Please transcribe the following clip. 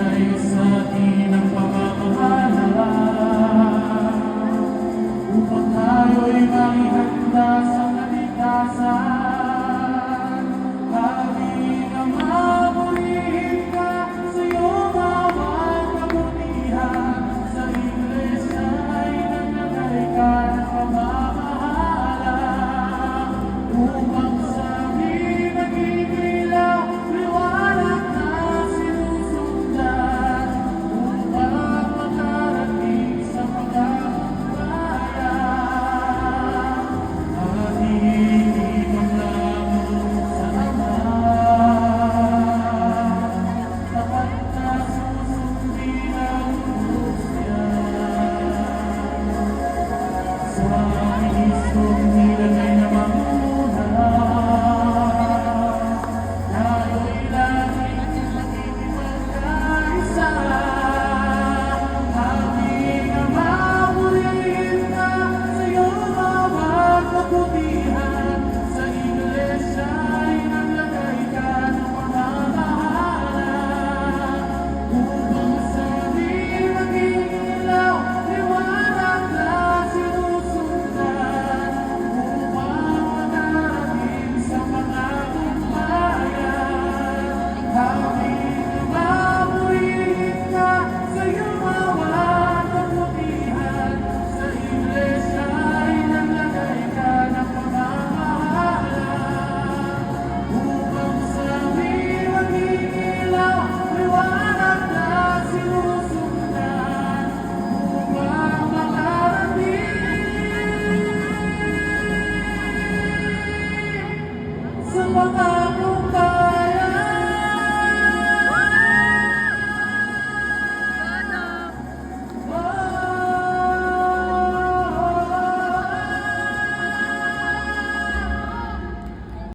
ibigay sa atin ang pamamahala upang tayo'y maihanda sa kaligtasan. Aming Ama, purihin ka sa iyong bawat kabutihan. Sa Iglesia'y naglagay ka ng pamamahala upang sa amin naging ilaw, liwanag na sinusundan upang makarating sa pagkakatayan. Ating ipaglaban sa Ama, tapat na susundin ang lubos niya. Sa Kristong nilagay na manguna, tayo'y laging magkaisa. Aming Ama, purihin ka sa iyong bawat kabutihan. Sa Iglesia'y naglagay ka ng pamamahala upang sa amin maging ilaw, liwanag na sinusundan upang makarating sa pangakong bayan. Aming Ama, purihin ka sa iyong bawat kabutihan. Sa Iglesia'y naglagay ka ng pamamahala upang sa amin maging ilaw, liwanag na sinusundan upang makarating sa pangakong